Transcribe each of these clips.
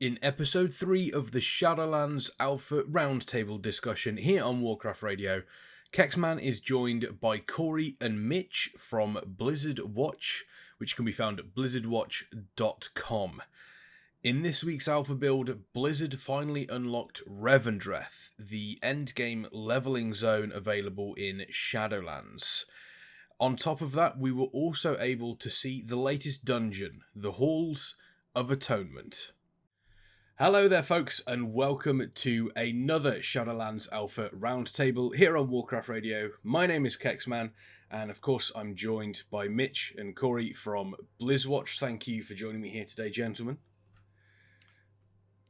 In episode 3 of the Shadowlands Alpha Round Table discussion here on Warcraft Radio, Kexman is joined by Cory and Mitch from BlizzWatch, which can be found at blizzardwatch.com. In this week's Alpha build, Blizzard finally unlocked Revendreth, the endgame leveling zone available in Shadowlands. On top of that, we were also able to see the latest dungeon, the Halls of Atonement. Hello there folks, and welcome to another Shadowlands Alpha Roundtable here on Warcraft Radio. My name is Kexman, and of course I'm joined by Mitch and Cory from BlizzWatch. Thank you for joining me here today, gentlemen.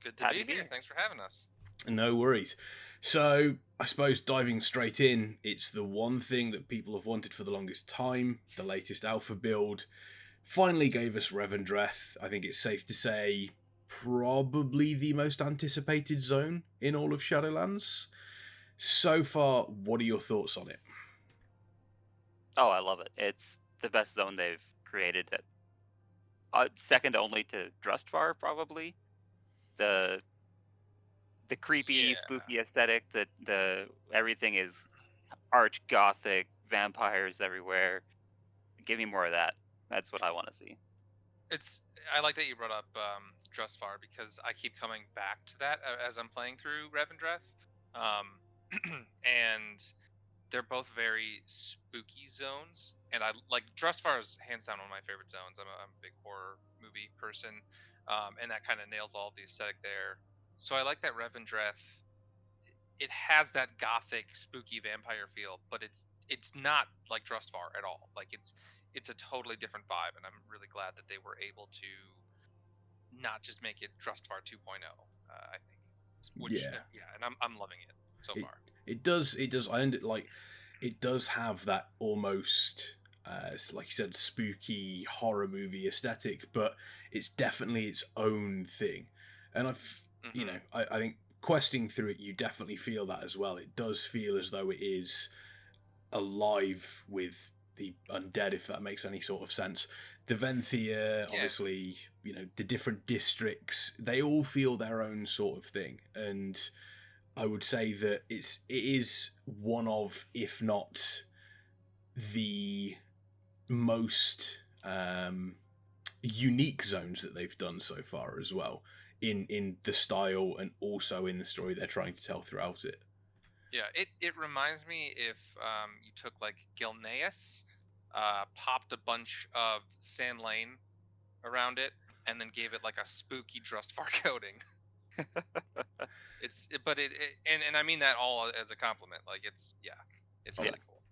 Good to be here. Thanks for having us. No worries. So, I suppose diving straight in, it's the one thing that people have wanted for the longest time. The latest Alpha build finally gave us Revendreth. I think it's safe to say probably the most anticipated zone in all of Shadowlands. So far, what are your thoughts on it? Oh, I love it. It's the best zone they've created. Second only to Drustvar, probably. The creepy, spooky aesthetic. The everything is arch gothic, vampires everywhere. Give me more of that. That's what I want to see. I like that you brought up Drustvar because I keep coming back to that as I'm playing through Revendreth, and they're both very spooky zones. And I like Drustvar is hands down one of my favorite zones. I'm a big horror movie person, and that kind of nails all of the aesthetic there. So I like that Revendreth. It has that gothic, spooky vampire feel, but it's not like Drustvar at all. Like it's a totally different vibe, and I'm really glad that they were able to not just make it Drustvar 2.0. I think, and I'm loving it so far. It does. It does have that almost, like you said, spooky horror movie aesthetic, but it's definitely its own thing. And I think questing through it, you definitely feel that as well. It does feel as though it is alive with the undead, if that makes any sort of sense. The Venthia, obviously, the different districts, they all feel their own sort of thing. And I would say that it is one of, if not the most unique zones that they've done so far as well, in the style and also in the story they're trying to tell throughout it. Yeah, it reminds me if you took like Gilneas, popped a bunch of Sand Lane around it, and then gave it like a spooky Drustvar coating. And I mean that all as a compliment. Like it's really cool.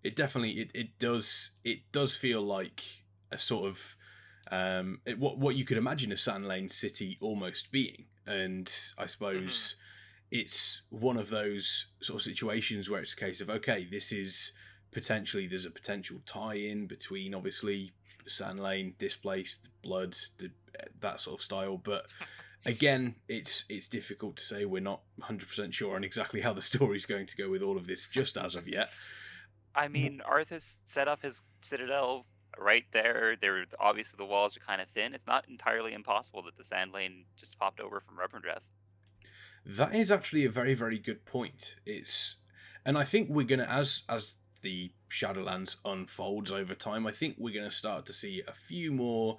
It definitely it does feel like a sort of what you could imagine a Sand Lane city almost being, and I suppose it's one of those sort of situations where it's a case of, okay, this is potentially, there's a potential tie-in between obviously Sand Lane, Displaced, Blood, that sort of style, but again, it's difficult to say. We're not 100% sure on exactly how the story's going to go with all of this just as of yet. I mean, Arthas set up his citadel right there. Obviously the walls are kind of thin. It's not entirely impossible that the Sand Lane just popped over from Revendreth. That is actually a very, very good point. And I think we're going to, as the Shadowlands unfolds over time, I think we're going to start to see a few more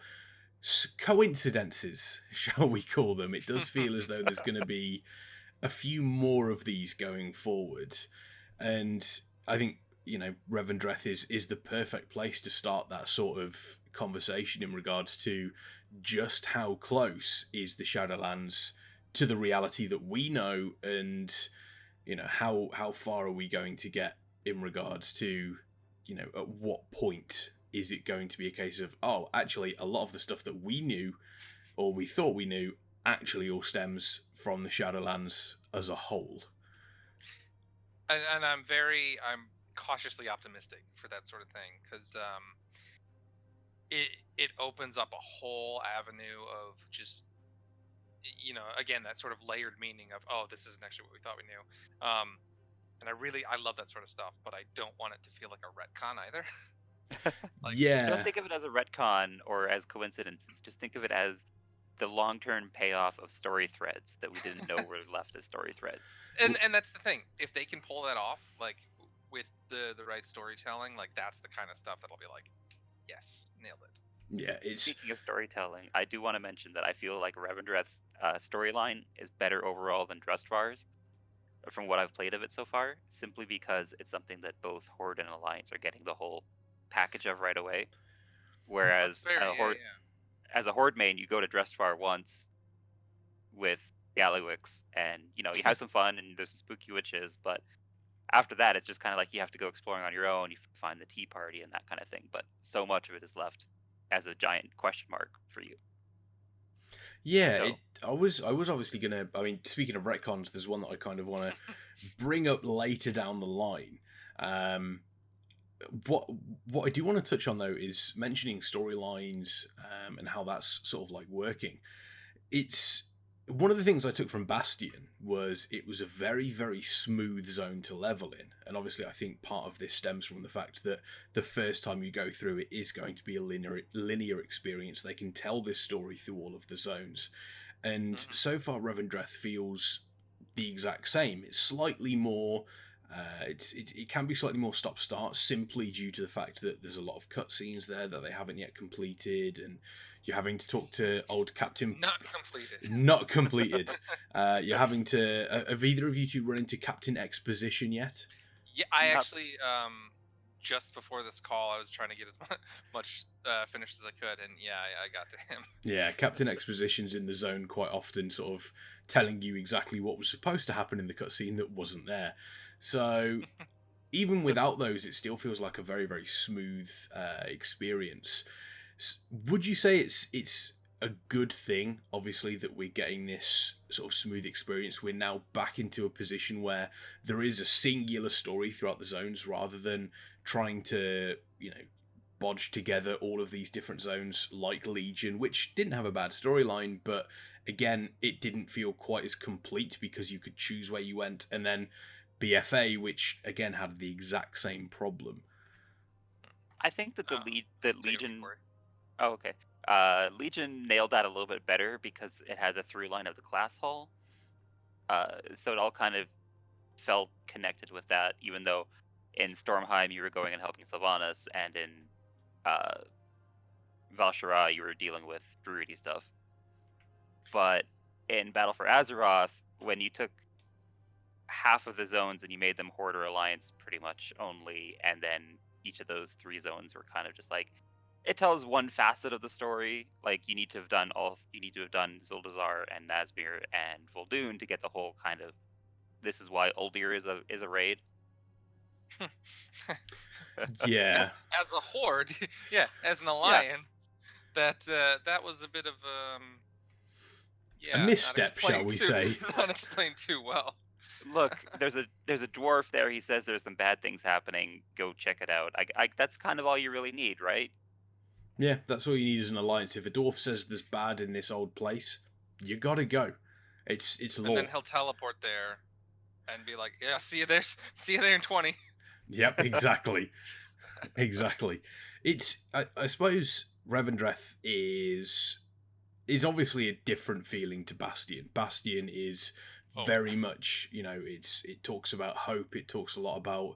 coincidences, shall we call them. It does feel as though there's going to be a few more of these going forward. And I think, Revendreth is the perfect place to start that sort of conversation in regards to just how close is the Shadowlands to the reality that we know, and how far are we going to get in regards to at what point is it going to be a case of, oh, actually a lot of the stuff that we knew or we thought we knew actually all stems from the Shadowlands as a whole. And I'm cautiously optimistic for that sort of thing, because it opens up a whole avenue of just again, that sort of layered meaning of, oh, this isn't actually what we thought we knew. And I love that sort of stuff, but I don't want it to feel like a retcon either. Don't think of it as a retcon or as coincidences. Just think of it as the long-term payoff of story threads that we didn't know were left as story threads. And that's the thing. If they can pull that off, like with the right storytelling, like that's the kind of stuff that'll be like, yes, nailed it. Yeah, it's Speaking of storytelling, I do want to mention that I feel like Revendreth's storyline is better overall than Drustvar's, from what I've played of it so far, simply because it's something that both Horde and Alliance are getting the whole package of right away. Whereas as a Horde main, you go to Drustvar once with Gallywix, and you have some fun and there's some spooky witches, but after that it's just kind of like you have to go exploring on your own. You find the tea party and that kind of thing, but so much of it is left as a giant question mark for you. Yeah, I was obviously gonna. I mean, speaking of retcons, there's one that I kind of want to bring up later down the line. What I do want to touch on though is mentioning storylines and how that's sort of like working. It's one of the things I took from Bastion was it was a very, very smooth zone to level in. And obviously I think part of this stems from the fact that the first time you go through it is going to be a linear experience. They can tell this story through all of the zones. And so far Revendreth feels the exact same. It's slightly more... it can be slightly more stop-start simply due to the fact that there's a lot of cutscenes there that they haven't yet completed, and you're having to talk to old Captain... Not completed. You're having to... have either of you two run into Captain Exposition yet? Yeah, I actually... just before this call, I was trying to get as much finished as I could, and yeah, I got to him. Yeah, Captain Exposition's in the zone quite often, sort of telling you exactly what was supposed to happen in the cutscene that wasn't there. So even without those, it still feels like a very, very smooth experience. Would you say it's a good thing, obviously, that we're getting this sort of smooth experience? We're now back into a position where there is a singular story throughout the zones rather than trying to, bodge together all of these different zones like Legion, which didn't have a bad storyline, but again, it didn't feel quite as complete because you could choose where you went, and then BFA, which again had the exact same problem. I think that Legion... Oh, okay. Legion nailed that a little bit better because it had the through line of the class hall. So it all kind of felt connected with that, even though in Stormheim you were going and helping Sylvanas, and in Val'Sharah you were dealing with druidy stuff. But in Battle for Azeroth, when you took half of the zones and you made them Horde or Alliance pretty much only, and then each of those 3 zones were kind of just like, it tells one facet of the story. Like you need to have done Zuldazar and Nazmir and Vol'dun to get the whole kind of, this is why Uldir is a raid. Yeah. As a Horde, yeah, as an Alliance, that was a bit of a misstep, shall we say? Not explained too well. Look, there's a dwarf there. He says there's some bad things happening. Go check it out. That's kind of all you really need, right? Yeah, that's all you need as an alliance. If a dwarf says there's bad in this old place, you gotta go. It's law. And then he'll teleport there and be like, "Yeah, see you there in 20." Yep, exactly. Exactly. It's I suppose Revendreth is obviously a different feeling to Bastion. Bastion is very much, it talks about hope. It talks a lot about,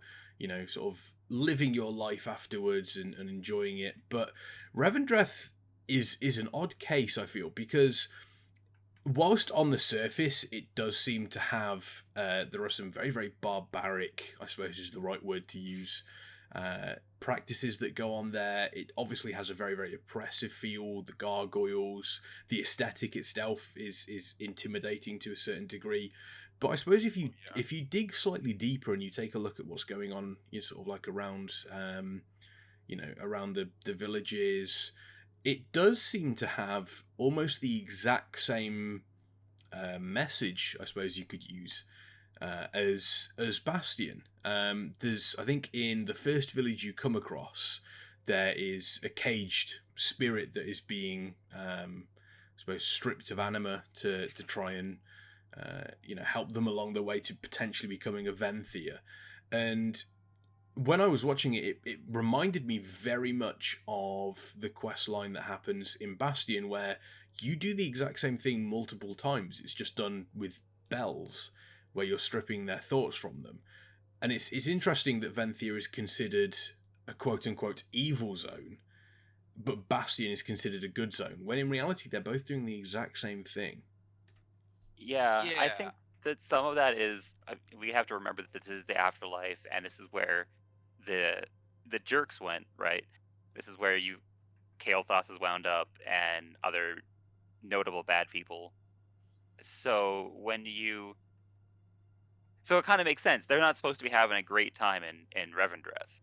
sort of living your life afterwards and enjoying it. But Revendreth is an odd case, I feel, because whilst on the surface it does seem to have, there are some very, very barbaric, I suppose is the right word to use, practices that go on there. It obviously has a very, very oppressive feel. The gargoyles, the aesthetic itself is intimidating to a certain degree. But I suppose if you dig slightly deeper and you take a look at what's going on, sort of like around, around the villages, it does seem to have almost the exact same message, I suppose you could use, as Bastion. There's, I think, in the first village you come across, there is a caged spirit that is being, I suppose, stripped of anima to try and, help them along the way to potentially becoming a Venthyr. And when I was watching it, it reminded me very much of the quest line that happens in Bastion, where you do the exact same thing multiple times. It's just done with bells, where you're stripping their thoughts from them. And it's interesting that Venthia is considered a quote-unquote evil zone, but Bastion is considered a good zone, when in reality they're both doing the exact same thing. Yeah, I Yeah. think that some of that is we have to remember that this is the afterlife, and this is where the jerks went, right? This is where Kael'thas is wound up, and other notable bad people. So so it kind of makes sense. They're not supposed to be having a great time in Revendreth,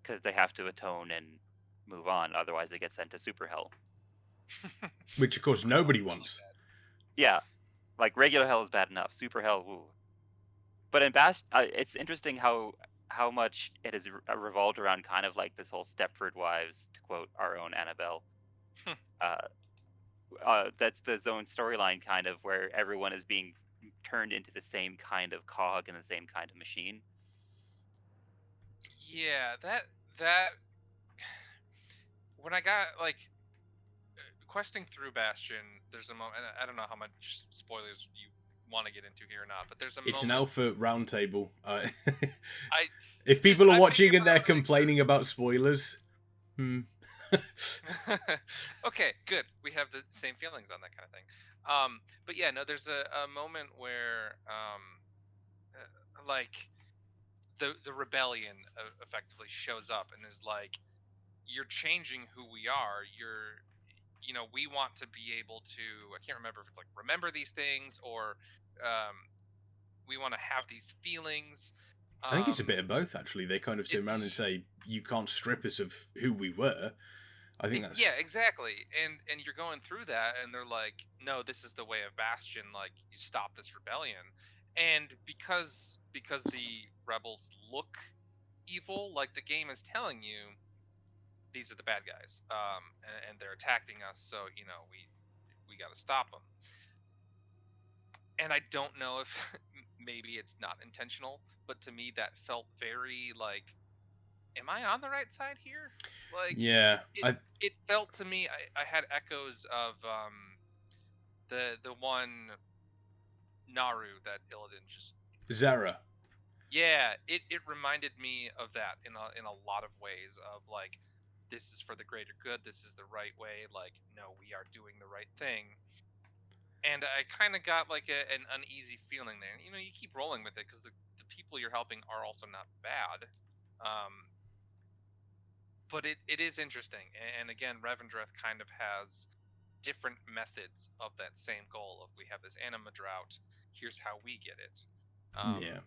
because they have to atone and move on. Otherwise, they get sent to super hell. Which, of course, Super hell, nobody I like wants. that. Yeah, like regular hell is bad enough. Super hell, woo. But in it's interesting how much it has revolved around kind of like this whole Stepford Wives, to quote our own Annabelle. That's the zone storyline, kind of, where everyone is being turned into the same kind of cog and the same kind of machine. Yeah, that when I got like questing through Bastion, there's a moment. I don't know how much spoilers you want to get into here or not, but there's a It's an moment. alpha round table. I If people are I watching figured and for the they're learning complaining about spoilers, okay, good. We have the same feelings on that kind of thing. But yeah, no, there's a moment where like the rebellion effectively shows up and is like, you're changing who we are. We want to be able to, I can't remember if it's like remember these things or um, we want to have these feelings. I think it's a bit of both, actually. They kind of It, turn around and say, you can't strip us of who we were. I think that's... yeah, exactly. And you're going through that, and they're like, no, this is the way of Bastion. Like, you stop this rebellion, and because the rebels look evil, like the game is telling you, these are the bad guys, and they're attacking us. So we got to stop them. And I don't know if maybe it's not intentional, but to me that felt very like, am I on the right side here? Like Yeah. it felt to me, I had echoes of the one Naru that Illidan just Zara. yeah, it reminded me of that in a lot of ways of like, this is for the greater good, this is the right way, like, no, we are doing the right thing. And I kind of got like an uneasy feeling there. You keep rolling with it because the people you're helping are also not bad. But it is interesting. And again, Revendreth kind of has different methods of that same goal of, we have this anima drought, here's how we get it. Yeah.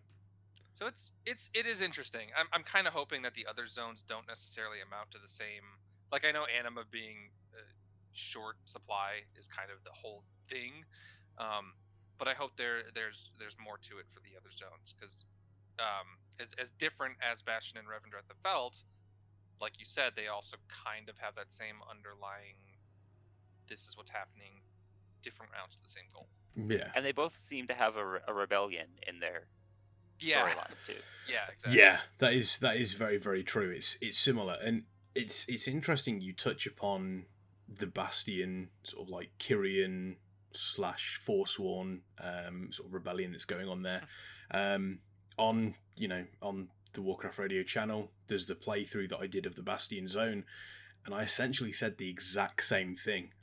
So it is interesting. I'm kind of hoping that the other zones don't necessarily amount to the same. Like, I know anima being short supply is kind of the whole thing, but I hope there's more to it for the other zones, because as different as Bastion and Revendreth have felt, like you said, they also kind of have that same underlying, this is what's happening, different routes to the same goal. Yeah. And they both seem to have a rebellion in their storylines too. Yeah, exactly. Yeah, that is very, very true. It's similar, and it's interesting you touch upon the Bastion sort of like Kyrian / Forsworn sort of rebellion that's going on there. On the Warcraft Radio channel, there's the playthrough that I did of the Bastion zone, and I essentially said the exact same thing,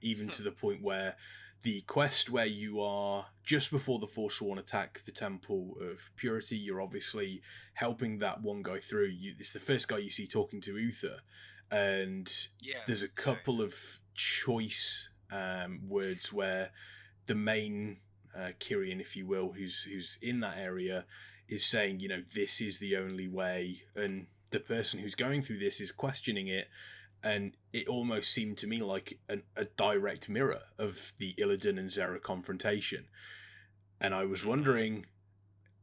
even to the point where the quest where you are just before the Forsworn attack the Temple of Purity, you're obviously helping that one guy through. It's the first guy you see talking to Uther, and there's a couple of choice words where the main Kyrian, if you will, who's in that area, is saying, this is the only way, and the person who's going through this is questioning it, and it almost seemed to me like a direct mirror of the Illidan and Zera confrontation. And I was wondering,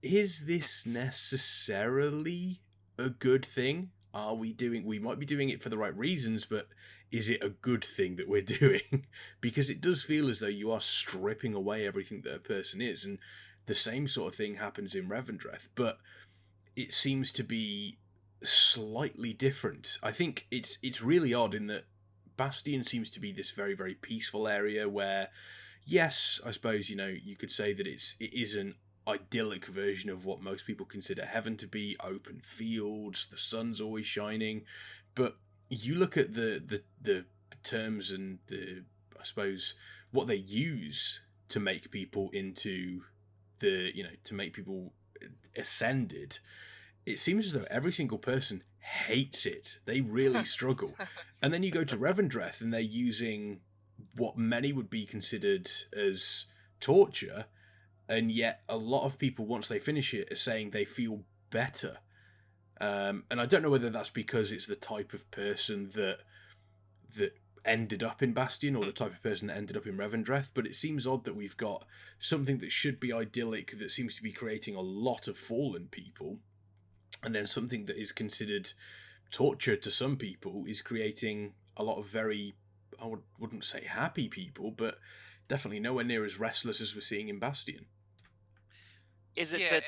is this necessarily a good thing? We might be doing it for the right reasons, but is it a good thing that we're doing? Because it does feel as though you are stripping away everything that a person is, and the same sort of thing happens in Revendreth, but it seems to be slightly different. I think it's really odd in that Bastion seems to be this very, very peaceful area where, yes, I suppose, you could say that it is an idyllic version of what most people consider heaven to be: open fields, the sun's always shining. But you look at the terms and I suppose what they use to make people into to make people ascended. It seems as though every single person hates it. They really struggle. And then you go to Revendreth and they're using what many would be considered as torture, and yet a lot of people, once they finish it, are saying they feel better. And I don't know whether that's because it's the type of person that ended up in Bastion, or the type of person that ended up in Revendreth, but it seems odd that we've got something that should be idyllic that seems to be creating a lot of fallen people, and then something that is considered torture to some people is creating a lot of very, I wouldn't say happy people, but definitely nowhere near as restless as we're seeing in Bastion. Is it Yeah,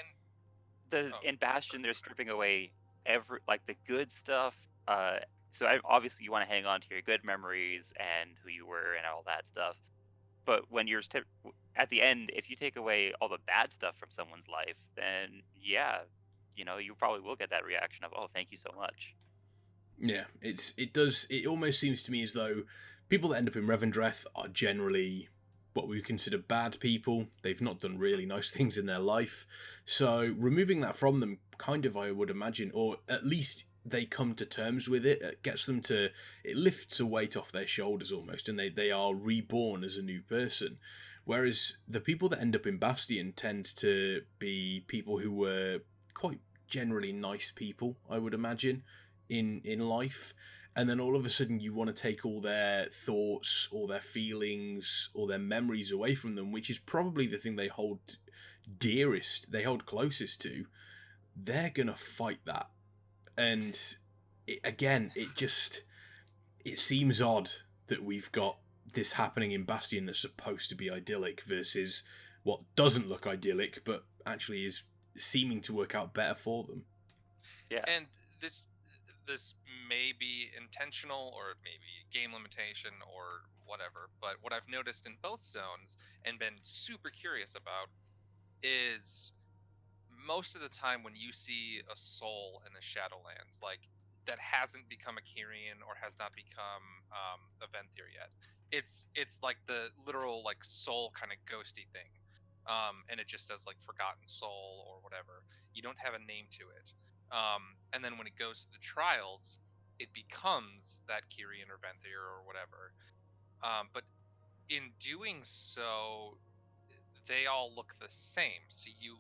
that and in Bastion they're stripping away the good stuff? So obviously you want to hang on to your good memories and who you were and all that stuff. But when you're at the end, if you take away all the bad stuff from someone's life, then yeah, you probably will get that reaction of, oh, thank you so much. Yeah, it almost seems to me as though people that end up in Revendreth are generally what we consider bad people. They've not done really nice things in their life. So removing that from them, kind of, I would imagine, or at least they come to terms with it. It gets them to, it lifts a weight off their shoulders almost, and they are reborn as a new person. Whereas the people that end up in Bastion tend to be people who were quite generally nice people, I would imagine, in life. And then all of a sudden you want to take all their thoughts, all their feelings, all their memories away from them, which is probably the thing they hold dearest, they hold closest to. They're gonna fight that. And it seems odd that we've got this happening in Bastion that's supposed to be idyllic versus what doesn't look idyllic but actually is seeming to work out better for them. Yeah. and this may be intentional or maybe game limitation or whatever, but what I've noticed in both zones and been super curious about is most of the time when you see a soul in the Shadowlands, like that hasn't become a Kyrian or has not become a Venthyr yet, it's like the literal like soul kind of ghosty thing, and it just says like forgotten soul or whatever. You don't have a name to it, and then when it goes to the trials, it becomes that Kyrian or Venthyr or whatever. But in doing so, they all look the same. So you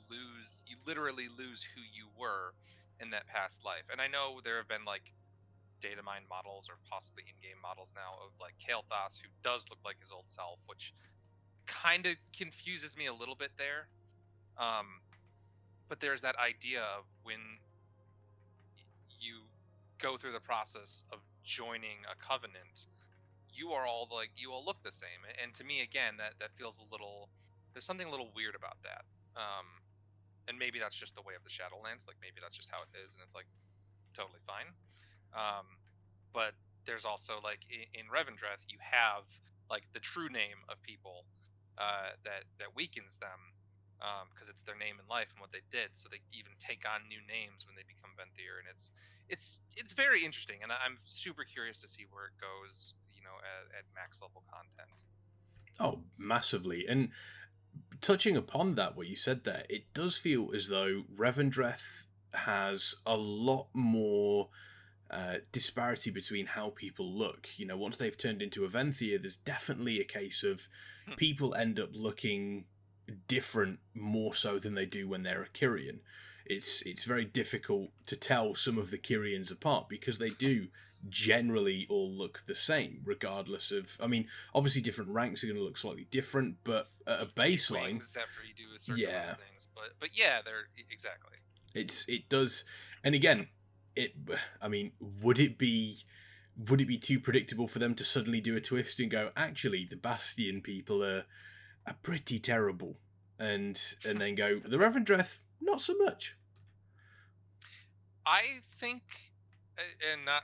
literally lose who you were in that past life. And I know there have been like data mine models or possibly in-game models now of like Kael'thas, who does look like his old self, which kind of confuses me a little bit there. But there's that idea of when you go through the process of joining a covenant, you all look the same. And to me, again, that feels a little, there's something a little weird about that. And maybe that's just the way of the Shadowlands. Like maybe that's just how it is, and it's like totally fine. But there's also like in Revendreth, you have like the true name of people that weakens them, because it's their name in life and what they did. So they even take on new names when they become Venthyr, and it's very interesting, and I'm super curious to see where it goes. At max level content. Oh, massively. And touching upon that, what you said there, it does feel as though Revendreth has a lot more disparity between how people look. Once they've turned into a Venthyr, there's definitely a case of people end up looking different more so than they do when they're a Kyrian. It's very difficult to tell some of the Kyrians apart because they do generally all look the same, regardless of. I mean, obviously different ranks are going to look slightly different, but at a baseline, after you do a certain amount of things, but yeah, they're exactly. It does, and again, I mean, would it be too predictable for them to suddenly do a twist and go, actually, the Bastion people are pretty terrible, and then go, the Revendreth, not so much? I think, and not,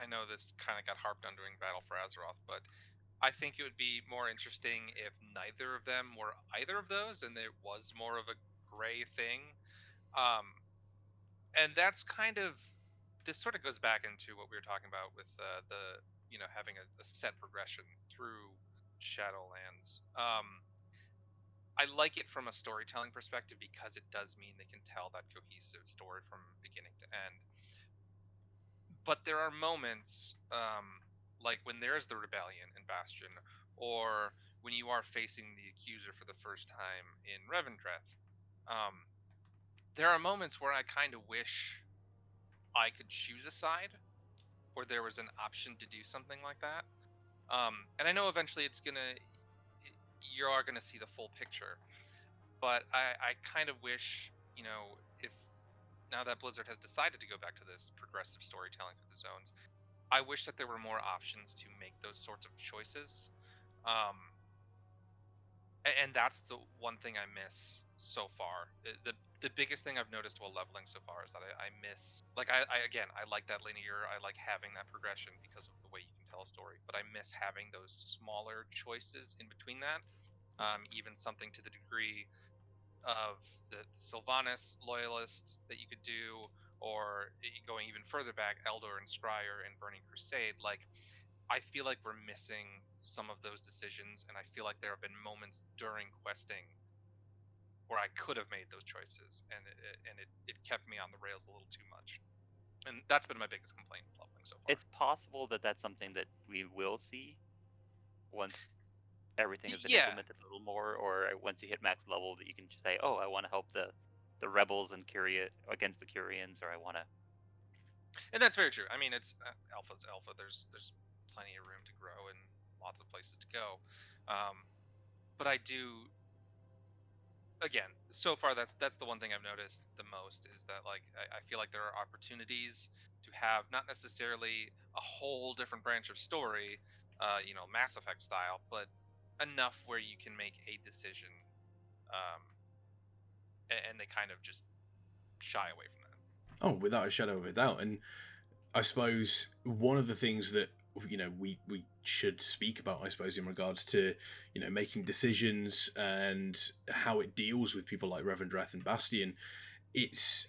I know this kind of got harped on during Battle for Azeroth, but I think it would be more interesting if neither of them were either of those, and it was more of a gray thing. Um, and that's kind of, this sort of goes back into what we were talking about with the having a set progression through Shadowlands. I like it from a storytelling perspective because it does mean they can tell that cohesive story from beginning to end. But there are moments, like when there's the rebellion in Bastion, or when you are facing the accuser for the first time in Revendreth. Um, there are moments where I kind of wish I could choose a side, or there was an option to do something like that. And I know eventually you are gonna see the full picture, but I kind of wish, if now that Blizzard has decided to go back to this progressive storytelling through the zones, I wish that there were more options to make those sorts of choices. Um, and that's the one thing I miss so far. The biggest thing I've noticed while leveling so far is that I miss, like, I like that linear, I like having that progression because of the way you can tell a story, but I miss having those smaller choices in between that. Even something to the degree of the Sylvanas loyalists that you could do, or going even further back, Eldor and Scryer and Burning Crusade. Like, I feel like we're missing some of those decisions, and I feel like there have been moments during questing where I could have made those choices, and it kept me on the rails a little too much. And that's been my biggest complaint with leveling so far. It's possible that that's something that we will see once everything has been Yeah, implemented a little more, or once you hit max level, that you can just say, "Oh, I want to help the rebels and Curia against the Curians," or "I want to." and that's very true. I mean, it's alpha's alpha. There's plenty of room to grow and lots of places to go. But I do, again, so far that's the one thing I've noticed the most, is that, like, I feel like there are opportunities to have not necessarily a whole different branch of story, Mass Effect style, but enough where you can make a decision, um, and they kind of just shy away from that. Oh, without a shadow of a doubt. And I suppose one of the things that we should speak about, I suppose, in regards to making decisions and how it deals with people like Revendreth and Bastion, it's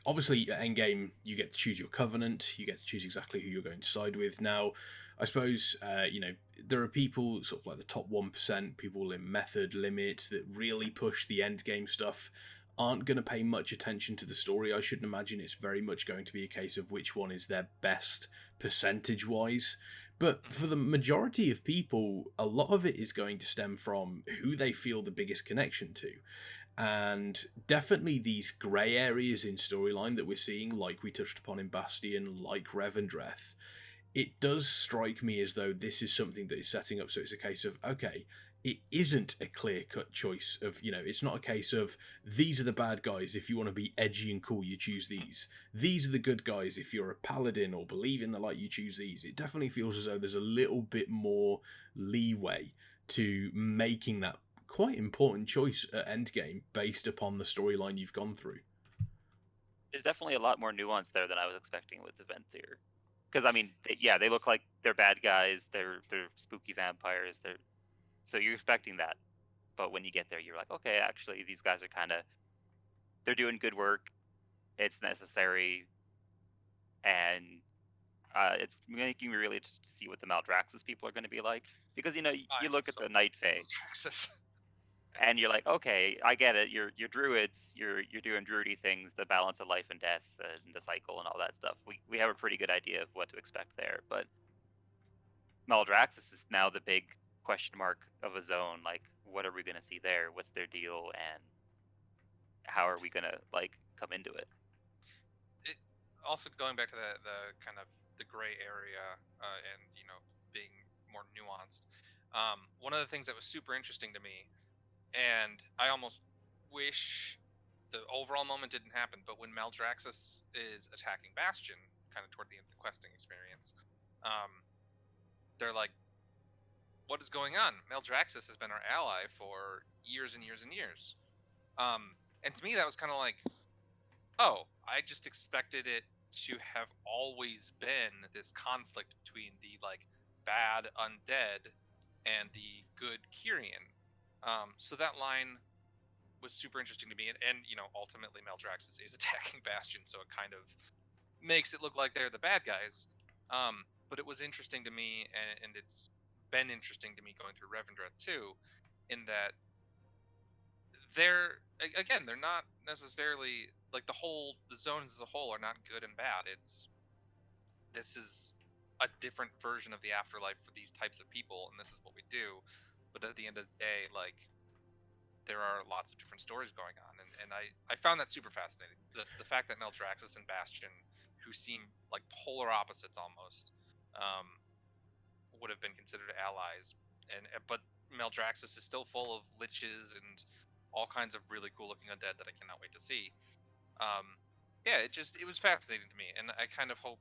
obviously at endgame you get to choose your covenant, you get to choose exactly who you're going to side with. Now, I suppose there are people sort of like the top 1%, people in method limit that really push the end game stuff, aren't going to pay much attention to the story. I shouldn't imagine it's very much going to be a case of which one is their best percentage wise. But for the majority of people, a lot of it is going to stem from who they feel the biggest connection to. And definitely these grey areas in storyline that we're seeing, like we touched upon in Bastion, like Revendreth, it does strike me as though this is something that is setting up so it's a case of, okay, it isn't a clear-cut choice of, it's not a case of, these are the bad guys, if you want to be edgy and cool, you choose these. These are the good guys, if you're a paladin or believe in the light, you choose these. It definitely feels as though there's a little bit more leeway to making that quite important choice at endgame based upon the storyline you've gone through. There's definitely a lot more nuance there than I was expecting with the Venthyr. Because I mean, they look like they're bad guys. They're spooky vampires. So you're expecting that, but when you get there, you're like, okay, actually, these guys are they're doing good work. It's necessary, and it's making me really just see what the Maldraxxus people are going to be like. Because I you look at so the Night Fae, Draxus. and you're like, okay, I get it. You're druids. You're doing druidy things, the balance of life and death, and the cycle, and all that stuff. We have a pretty good idea of what to expect there. But Maldraxxus is now the big question mark of a zone. Like, what are we going to see there? What's their deal? And how are we going to come into it? It also, going back to the kind of the gray area, and being more nuanced. One of the things that was super interesting to me, and I almost wish the overall moment didn't happen, but when Maldraxxus is attacking Bastion, kind of toward the end of the questing experience, um, they're like, "What is going on? Maldraxxus has been our ally for years and years and years." And to me, that was kind of like, oh, I just expected it to have always been this conflict between the like bad undead and the good Kyrian. So that line was super interesting to me, and ultimately Maldrax is attacking Bastion, so it kind of makes it look like they're the bad guys. But it was interesting to me, and it's been interesting to me going through Revendreth too, in that they're not necessarily like the zones as a whole are not good and bad. This is a different version of the afterlife for these types of people, and this is what we do. But at the end of the day, like, there are lots of different stories going on, and I found that super fascinating. The fact that Maldraxxus and Bastion, who seem like polar opposites almost, would have been considered allies, but Maldraxxus is still full of liches and all kinds of really cool looking undead that I cannot wait to see. Yeah, it was fascinating to me, and I kind of hope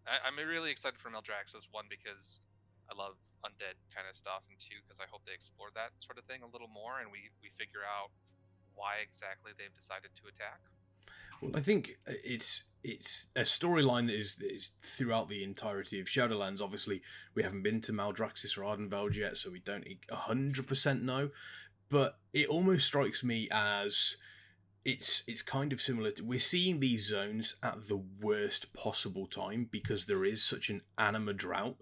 I'm really excited for Maldraxxus, one because I love undead kind of stuff, and two because I hope they explore that sort of thing a little more, and we figure out why exactly they've decided to attack. Well, I think it's a storyline that is throughout the entirety of Shadowlands. Obviously, we haven't been to Maldraxxus or Ardenveld yet, so we don't 100% know. But it almost strikes me as it's kind of similar to, we're seeing these zones at the worst possible time because there is such an anima drought,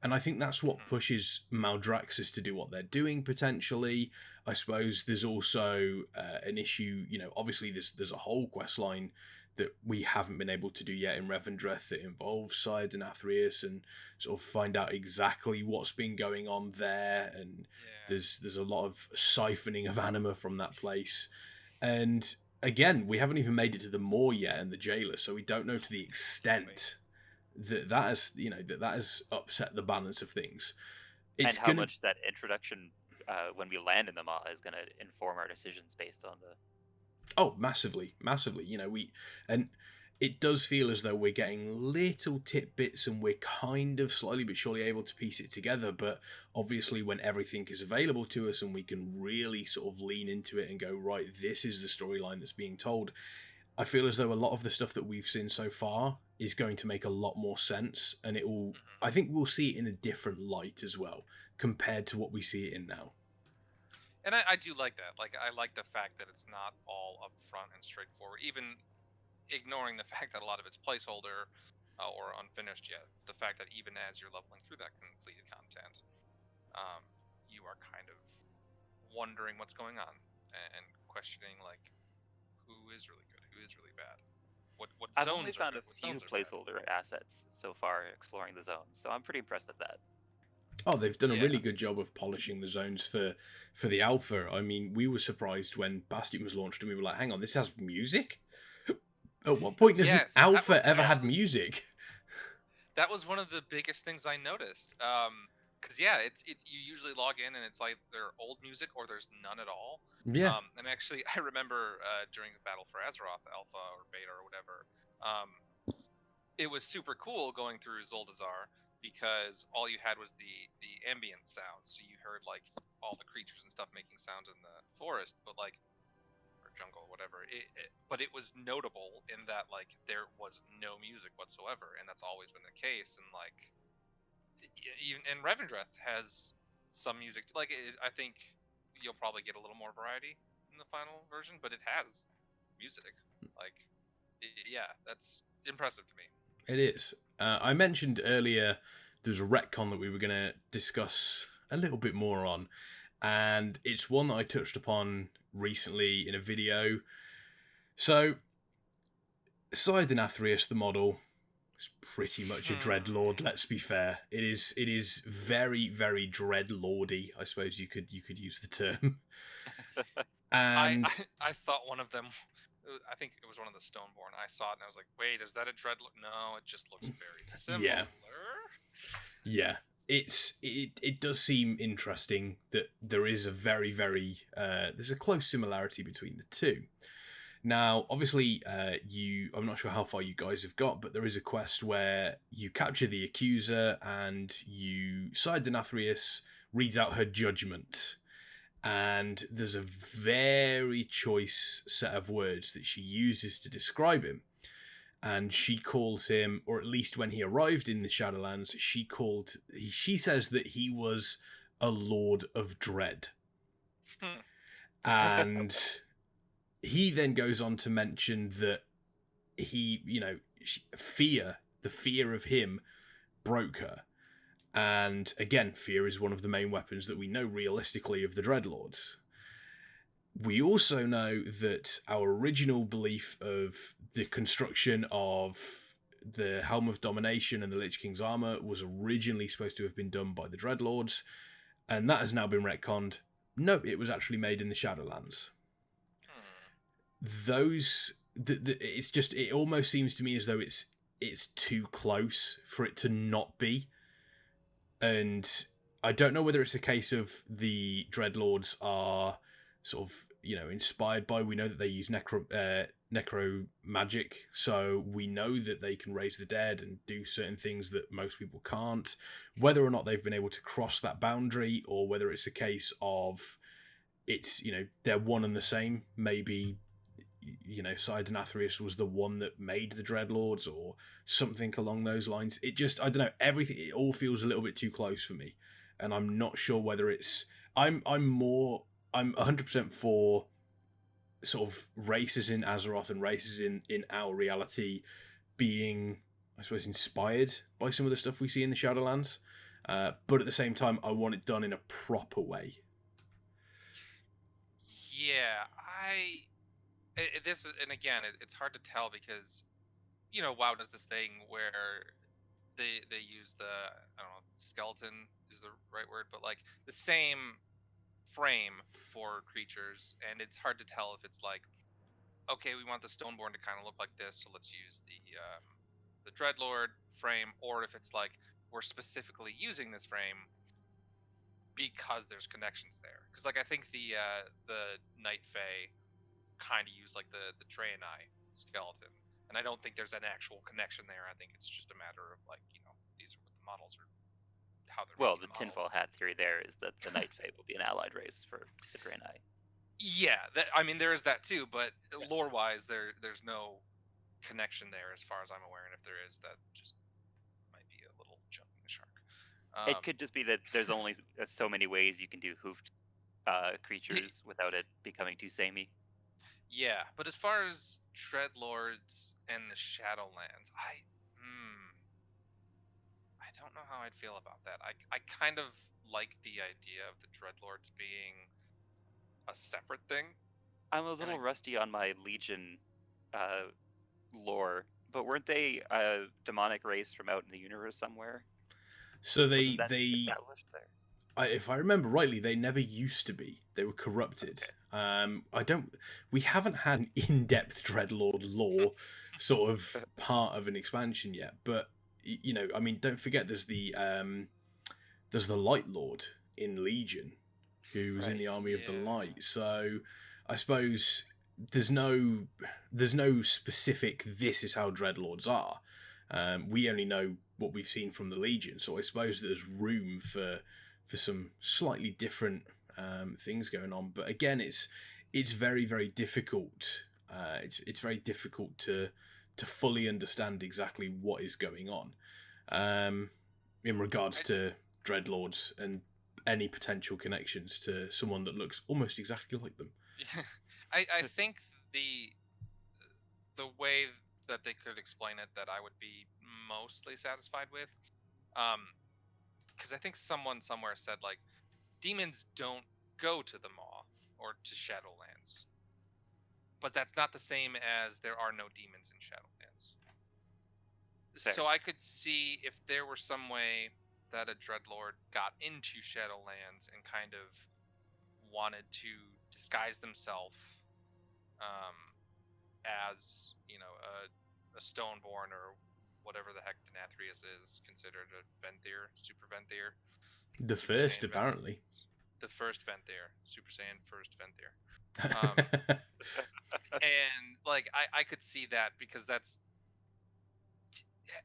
and I think that's what pushes Maldraxxus to do what they're doing potentially. I suppose there's also an issue, obviously there's a whole quest line that we haven't been able to do yet in Revendreth that involves Syed and Athreus, and sort of find out exactly what's been going on there, and there's a lot of siphoning of anima from that place. And again, we haven't even made it to the Maw yet and the Jailer, so we don't know to the extent that has upset the balance of things. And how much that introduction when we land in the Maw is going to inform our decisions based on the... Oh, massively. And it does feel as though we're getting little tidbits, and we're kind of slowly but surely able to piece it together. But obviously, when everything is available to us and we can really sort of lean into it and go, right, this is the storyline that's being told, I feel as though a lot of the stuff that we've seen so far is going to make a lot more sense, and I think we'll see it in a different light as well compared to what we see it in now. And I do like that. Like, I like the fact that it's not all upfront and straightforward, even ignoring the fact that a lot of it's placeholder or unfinished yet. The fact that even as you're leveling through that completed content, you are kind of wondering what's going on and questioning, like, who is really good, who is really bad. What I've zones only found are a good, few placeholder assets so far exploring the zones, so I'm pretty impressed at that. Oh, they've done a really good job of polishing the zones for the alpha. I mean, we were surprised when Bastion was launched and we were like, hang on, this has music? At what point does an alpha ever had music? That was one of the biggest things I noticed. Because you usually log in and it's either old music or there's none at all. Yeah. And actually, I remember during the Battle for Azeroth Alpha or Beta or whatever, it was super cool going through Zuldazar because all you had was the ambient sounds. So you heard like all the creatures and stuff making sounds in the forest, but like, or jungle, whatever. But it was notable in that like there was no music whatsoever, and that's always been the case. And like, even and Revendreth has some music. I think you'll probably get a little more variety in the final version, but it has music. Like, that's impressive to me. It is. I mentioned earlier there's a retcon that we were going to discuss a little bit more on, and it's one that I touched upon recently in a video. So, Syed and Athreus, the model, is pretty much a Dreadlord, let's be fair. It is very, very Dreadlordy, I suppose you could use the term. And I thought one of them, I think it was one of the Stoneborn. I saw it and I was like, wait, is that a Dreadlord? No, it just looks very similar. Yeah. It does seem interesting that there is a very, very there's a close similarity between the two. Now, obviously, I'm not sure how far you guys have got, but there is a quest where you capture the accuser and Syed and Athreus reads out her judgment. And there's a very choice set of words that she uses to describe him. and she calls him, or at least when he arrived in the Shadowlands, she says that he was a Lord of Dread. And he then goes on to mention that he, the fear of him broke her. And again, fear is one of the main weapons that we know realistically of the Dreadlords. We also know that our original belief of the construction of the Helm of Domination and the Lich King's armor was originally supposed to have been done by the Dreadlords, and that has now been retconned. No, it was actually made in the Shadowlands. It almost seems to me as though it's too close for it to not be. And I don't know whether it's a case of the Dreadlords are sort of, inspired by, we know that they use necro magic, so we know that they can raise the dead and do certain things that most people can't. Whether or not they've been able to cross that boundary, or whether it's a case of it's, they're one and the same. Maybe, Sidon Athreus was the one that made the Dreadlords, or something along those lines. It just, I don't know, it all feels a little bit too close for me, and I'm not sure whether it's, I'm 100% for sort of races in Azeroth and races in our reality being, I suppose, inspired by some of the stuff we see in the Shadowlands, but at the same time I want it done in a proper way. Yeah, this is, and again, it's hard to tell because, WoW does this thing where they use the, I don't know, skeleton is the right word, but like the same frame for creatures, and it's hard to tell if it's like, okay, we want the Stoneborn to kind of look like this, so let's use the Dreadlord frame, or if it's like we're specifically using this frame because there's connections there. Because like I think the Night Fae kind of use like the Draenei skeleton, and I don't think there's an actual connection there. I think it's just a matter of like, these are what the models are, how they're Well, making the models. tinfoil hat theory there is that the Night Fae will be an allied race for the Draenei. Yeah, there is that too, but lore-wise, there's no connection there as far as I'm aware, and if there is, that just might be a little jumping the shark. It could just be that there's only so many ways you can do hoofed creatures without it becoming too samey. Yeah, but as far as Dreadlords and the Shadowlands, I don't know how I'd feel about that. I kind of like the idea of the Dreadlords being a separate thing. I'm a little rusty on my Legion lore, but weren't they a demonic race from out in the universe somewhere? So they established there? if I remember rightly, they never used to be. They were corrupted. Okay. We haven't had an in-depth Dreadlord lore sort of part of an expansion yet, but don't forget there's the Light Lord in Legion, who's in the Army of the Light. So I suppose there's no specific, this is how Dreadlords are. We only know what we've seen from the Legion, so I suppose there's room for some slightly different things going on. But again, it's very, very difficult. It's very difficult to fully understand exactly what is going on in regards to Dreadlords and any potential connections to someone that looks almost exactly like them. I think the way that they could explain it that I would be mostly satisfied with, because I think someone somewhere said like demons don't go to the Maw or to Shadowlands, but that's not the same as there are no demons in Shadowlands. Fair. So I could see if there were some way that a Dreadlord got into Shadowlands and kind of wanted to disguise themselves as, a Stoneborn or whatever the heck Denathrius is considered, a Venthyr, Super Venthyr. The Super first, Saiyan apparently. The first Venthyr, Super Saiyan first Venthyr. And like I could see that, because that's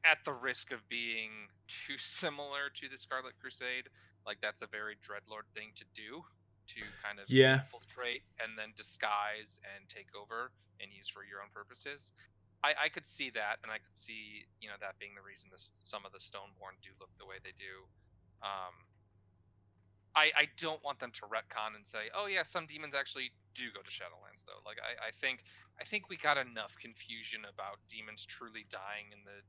at the risk of being too similar to the Scarlet Crusade. Like that's a very Dreadlord thing to do, to kind of infiltrate and then disguise and take over and use for your own purposes. I could see that, and I could see, that being the reason some of the Stoneborn do look the way they do. Um, I don't want them to retcon and say, oh yeah, some demons actually do go to Shadowlands though. Like I think we got enough confusion about demons truly dying in the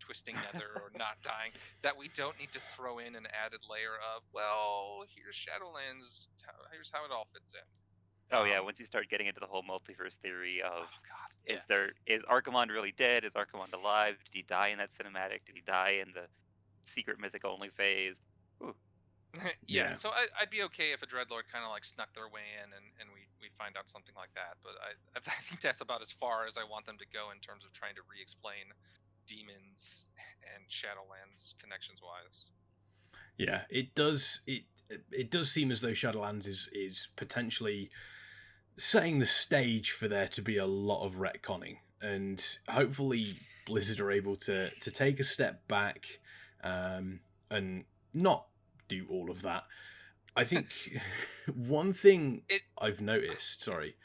twisting nether or not dying that we don't need to throw in an added layer of, well, here's Shadowlands, here's how it all fits in. Oh yeah, once you start getting into the whole multiverse theory of, Oh god, yeah. is Archimond really dead? Is Archimond alive? Did he die in that cinematic? Did he die in the secret mythic only phase? Ooh. Yeah, Yeah. so I'd be okay if a Dreadlord kind of like snuck their way in and we find out something like that, but I think that's about as far as I want them to go in terms of trying to re-explain demons and Shadowlands connections wise. Yeah, it does. It does seem as though Shadowlands is potentially setting the stage for there to be a lot of retconning, and hopefully Blizzard are able to take a step back, and not do all of that. I think one thing I've noticed, sorry,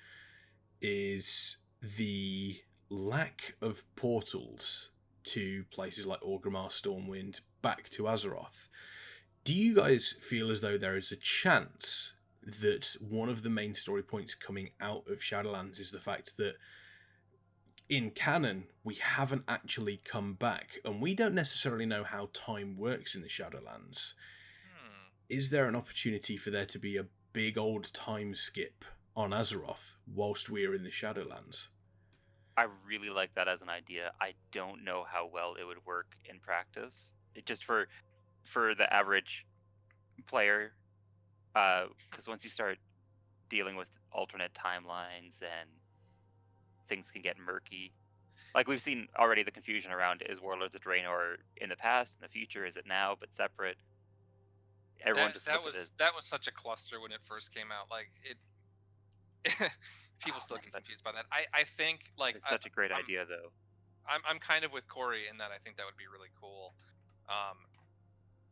is the lack of portals to places like Orgrimmar, Stormwind, back to Azeroth. Do you guys feel as though there is a chance that one of the main story points coming out of Shadowlands is the fact that in canon we haven't actually come back, and we don't necessarily know how time works in the Shadowlands? Is there an opportunity for there to be a big old time skip on Azeroth whilst we're in the Shadowlands? I really like that as an idea. I don't know how well it would work in practice. It just for the average player, because once you start dealing with alternate timelines and things can get murky. Like we've seen already the confusion around, is Warlords of Draenor in the past, in the future, is it now, but separate? Everyone just looked at it. That was such a cluster when it first came out. Like it people still get confused by that. I think like it's such a great idea though. I'm kind of with Cory in that I think that would be really cool.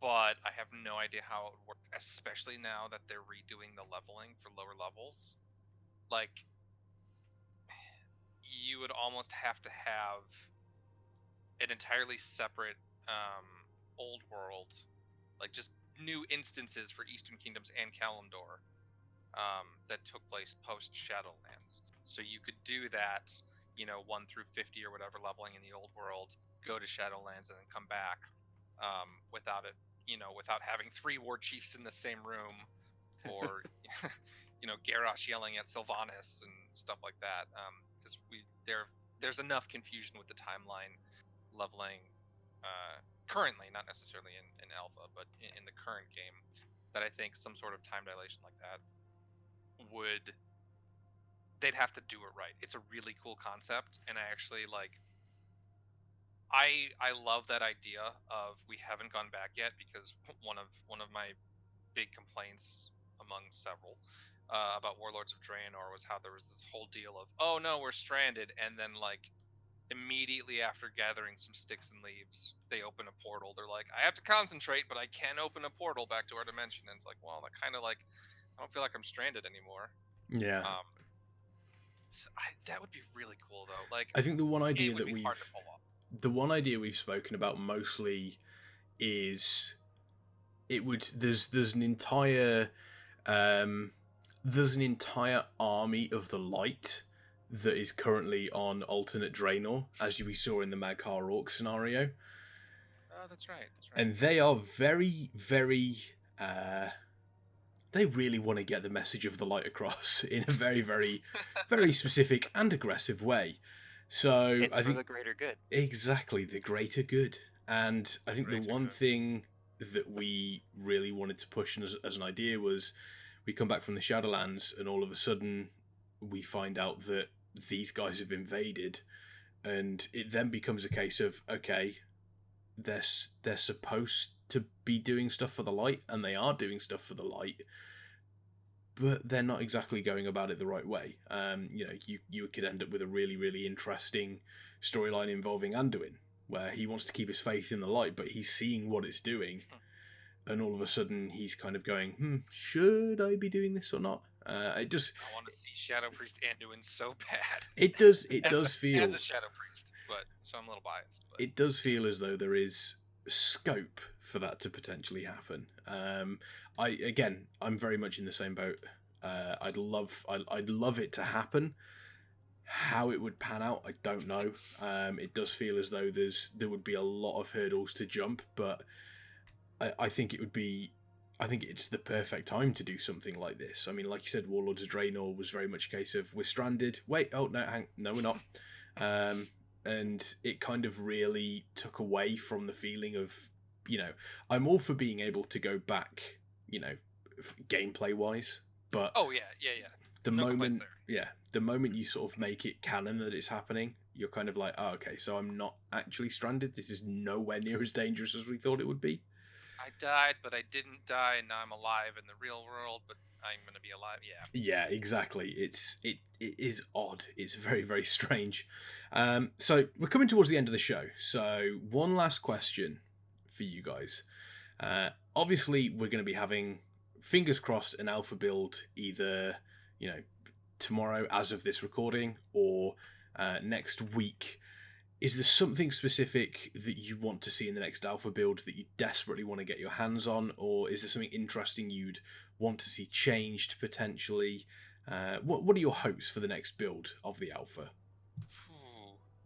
But I have no idea how it would work, especially now that they're redoing the leveling for lower levels. Like, you would almost have to have an entirely separate old world, like just new instances for Eastern Kingdoms and Kalimdor that took place post Shadowlands. So you could do that, 1 through 50 or whatever leveling in the old world, go to Shadowlands and then come back without it, without having 3 war chiefs in the same room, or Garrosh yelling at Sylvanas and stuff like that. Because there's enough confusion with the timeline leveling currently, not necessarily in alpha, but in the current game, that I think some sort of time dilation like that they'd have to do it right. It's a really cool concept, and I actually I love that idea of we haven't gone back yet, because one of my big complaints among several about Warlords of Draenor was how there was this whole deal of, oh no, we're stranded, and then immediately after gathering some sticks and leaves, they open a portal. They're like, I have to concentrate, but I can open a portal back to our dimension. And it's like, well, that kind of I don't feel like I'm stranded anymore. Yeah. So that would be really cool though. I think the one idea we've spoken about mostly is there's an entire army of the light that is currently on alternate Draenor, as we saw in the Mag'har Orc scenario. Oh, that's right. And they are very, very they really want to get the message of the light across in a very, very, very specific and aggressive way. So I think the greater good. Exactly, the greater good. And I think the one thing that we really wanted to push as an idea was, we come back from the Shadowlands and all of a sudden we find out that these guys have invaded, and it then becomes a case of, okay, they're supposed to be doing stuff for the light, and they are doing stuff for the light, but they're not exactly going about it the right way. You could end up with a really, really interesting storyline involving Anduin, where he wants to keep his faith in the light, but he's seeing what it's doing, and all of a sudden he's kind of going, should I be doing this or not? I want to see Shadow Priest Anduin so bad. It does feel as a Shadow Priest. but so I'm a little biased. But It does feel as though there is scope for that to potentially happen. I'm very much in the same boat. I'd love it to happen. How it would pan out, I don't know. It does feel as though there would be a lot of hurdles to jump, but I think it would be. I think it's the perfect time to do something like this. I mean, like you said, Warlords of Draenor was very much a case of we're stranded. Wait, oh no, no, we're not. And it kind of really took away from the feeling of, I'm all for being able to go back, gameplay wise, but oh yeah. the No complaints moment, the moment you sort of make it canon that it's happening, you're kind of like, oh, okay, so I'm not actually stranded. This is nowhere near as dangerous as we thought it would be. I died, but I didn't die, and now I'm alive in the real world, but I'm gonna be alive. Yeah. Yeah, exactly. It is odd. It's very, very strange. So we're coming towards the end of the show. So one last question for you guys. Obviously, we're going to be having, fingers crossed, an alpha build either, tomorrow as of this recording or next week. Is there something specific that you want to see in the next alpha build that you desperately want to get your hands on, or is there something interesting you'd want to see changed potentially? What are your hopes for the next build of the alpha?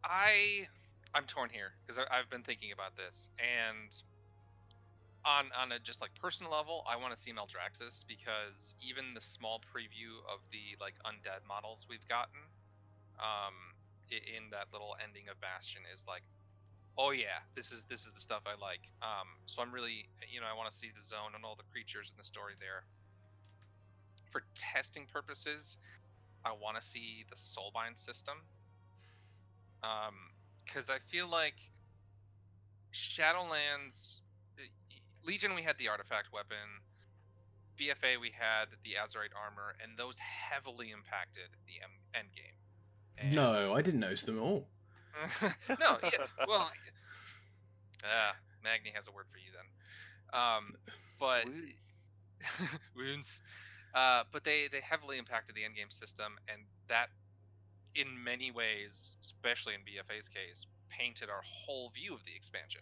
I'm torn here because I've been thinking about this, and on a just like personal level, I want to see Meldraxus because even the small preview of the like undead models we've gotten, in that little ending of Bastion is like, oh yeah, this is the stuff I like. So I'm really, I want to see the zone and all the creatures in the story there. For testing purposes, I want to see the Soulbind system. Because I feel like Shadowlands, Legion, we had the artifact weapon. BFA, we had the Azerite armor, and those heavily impacted the end game. And No, I didn't notice them at all. no, yeah, well, Magni has a word for you then. But wounds. But they heavily impacted the end game system, and that, in many ways, especially in BFA's case, painted our whole view of the expansion.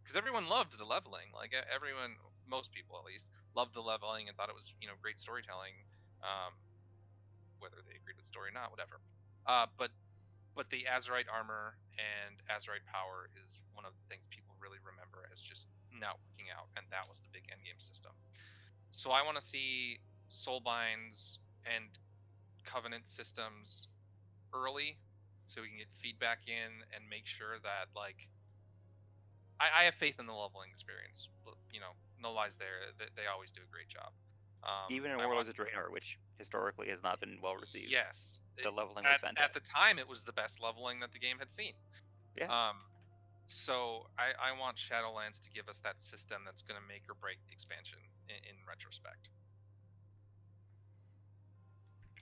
Because everyone loved the leveling, like everyone, most people at least, loved the leveling and thought it was great storytelling. Whether they agreed with the story or not, whatever. But the Azerite armor and Azerite power is one of the things people really remember as just not working out, and that was the big endgame system. So I want to see soulbinds and covenant systems early, so we can get feedback in and make sure that I have faith in the leveling experience. No lies there. They always do a great job. Even in Warlords of Draenor, which historically has not been well received. Yes, the leveling was fantastic. At the time, it was the best leveling that the game had seen. Yeah. So I want Shadowlands to give us that system that's going to make or break the expansion in retrospect.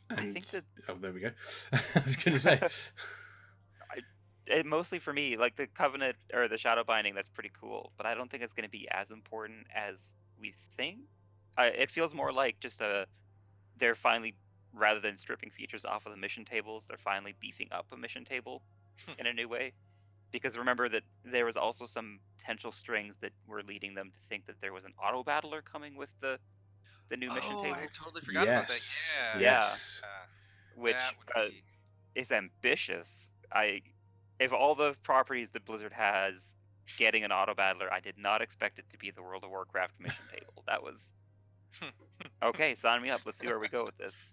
And, I think that. Oh, there we go. I was going to say. Mostly for me, like the Covenant or the Shadow Binding, that's pretty cool, but I don't think it's going to be as important as we think. It feels more like just they're finally, rather than stripping features off of the mission tables, they're finally beefing up a mission table in a new way. Because remember that there was also some potential strings that were leading them to think that there was an auto battler coming with the new mission table. I totally forgot about that. Yeah. Yes. Which is ambitious. If all the properties that Blizzard has, getting an auto battler, I did not expect it to be the World of Warcraft mission table. That was okay. Sign me up. Let's see where we go with this.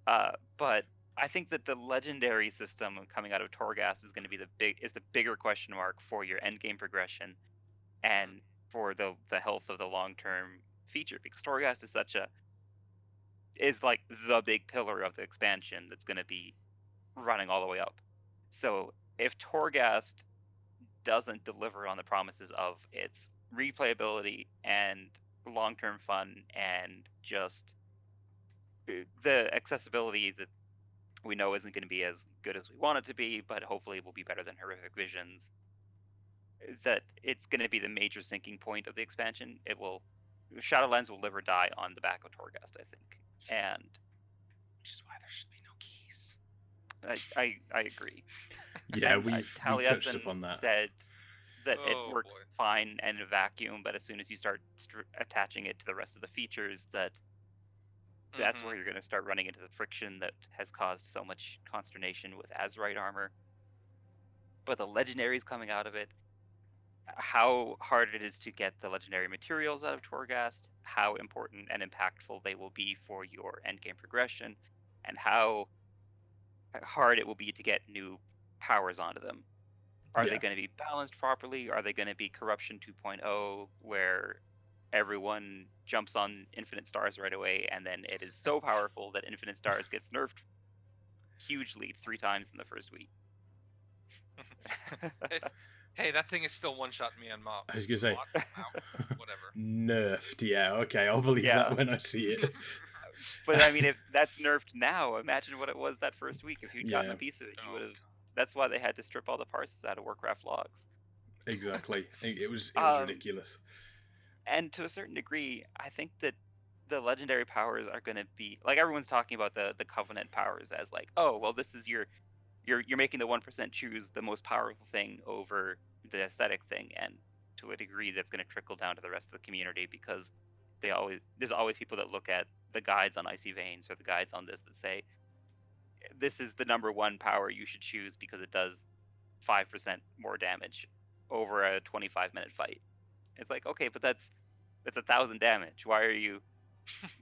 But I think that the legendary system coming out of Torghast is going to be the bigger question mark for your end game progression and for the health of the long term feature, because Torghast is like the big pillar of the expansion that's going to be running all the way up. So if Torghast doesn't deliver on the promises of its replayability and long-term fun and just the accessibility that we know isn't going to be as good as we want it to be, but hopefully it will be better than Horrific Visions, that it's going to be the major sinking point of the expansion. Shadowlands will live or die on the back of Torghast, I think. And which is why there should be no keys. I agree. Yeah, And we've touched Taliesin upon that. said that it Oh works boy. fine in a vacuum, but as soon as you start attaching it to the rest of the features, that's Mm-hmm. where you're going to start running into the friction that has caused so much consternation with Azerite armor. But the legendaries coming out of it, how hard it is to get the legendary materials out of Torghast, how important and impactful they will be for your endgame progression, and how hard it will be to get new powers onto them. Are they Yeah. going to be balanced properly? Are they going to be Corruption 2.0, where everyone jumps on Infinite Stars right away, and then it is so powerful that Infinite Stars gets nerfed hugely 3 times in the first week? Hey, that thing is still one-shotting me on mob. I was gonna say, What? Ow. Whatever. nerfed. Yeah, okay, I'll believe Yeah. that when I see it. But I mean, if that's nerfed now, imagine what it was that first week. If you'd gotten Yeah. a piece of it, you Oh, would have. That's why they had to strip all the parses out of Warcraft logs. Exactly. It was Um, ridiculous. And to a certain degree, I think that the legendary powers are going to be like everyone's talking about the covenant powers as like, oh well, this is you're making the 1% choose the most powerful thing over the aesthetic thing, and to a degree that's going to trickle down to the rest of the community because there's always people that look at the guides on Icy Veins or the guides on this that say this is the number one power you should choose because it does 5% more damage over a 25-minute fight. It's like, okay, but that's 1,000 damage. Why are you?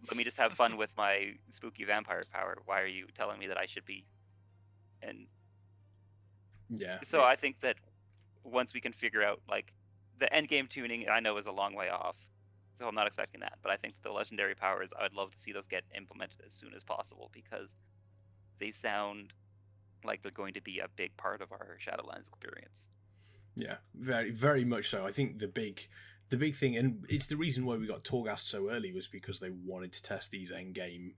Let me just have fun with my spooky vampire power. Why are you telling me that I should be? And Yeah. so I think that once we can figure out like the end game tuning, I know is a long way off, so I'm not expecting that. But I think the legendary powers, I'd love to see those get implemented as soon as possible because they sound like they're going to be a big part of our Shadowlands experience. Yeah, very, very much so. I think the big thing, and it's the reason why we got Torghast so early, was because they wanted to test these end game,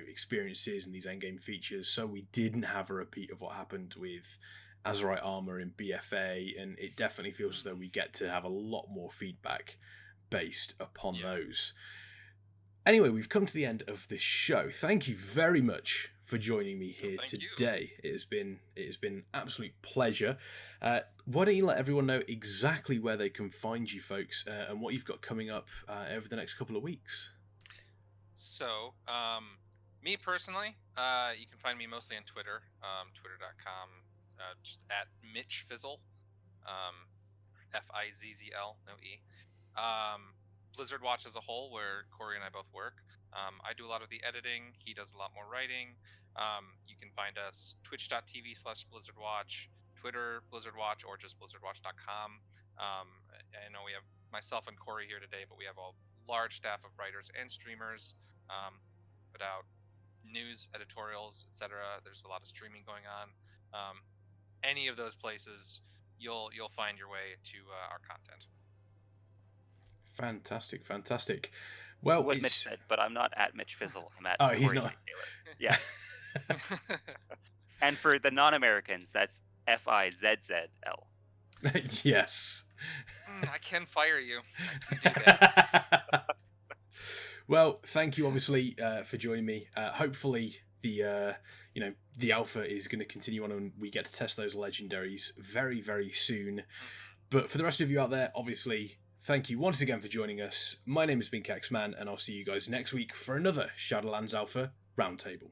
experiences and these end game features. So we didn't have a repeat of what happened with Azerite armor in BFA, and it definitely feels as though we get to have a lot more feedback based upon those. Anyway, we've come to the end of this show. Thank you very much for joining me here today. It has been an absolute pleasure. Why don't you let everyone know exactly where they can find you, folks, and what you've got coming up over the next couple of weeks? So, me personally, you can find me mostly on Twitter, twitter.com, just at Mitch Fizzle, Fizzl, no E. Blizzard Watch as a whole, where Cory and I both work. I do a lot of the editing. He does a lot more writing. You can find us twitch.tv/BlizzardWatch, Twitter BlizzardWatch, or just BlizzardWatch.com. I know we have myself and Cory here today, but we have a large staff of writers and streamers. Put out news, editorials, etc. There's a lot of streaming going on. Any of those places, you'll find your way to our content. Fantastic. Well, What Mitch said, but I'm not at Mitch Fizzle. I'm at He's Cory not. Taylor. Yeah. And for the non-Americans, that's Fizzl. Yes. I can fire you. I can do that. Well, thank you, obviously, for joining me. Hopefully, the alpha is going to continue on, and we get to test those legendaries very, very soon. But for the rest of you out there, obviously, thank you once again for joining us. My name has been Kexman, and I'll see you guys next week for another Shadowlands Alpha Roundtable.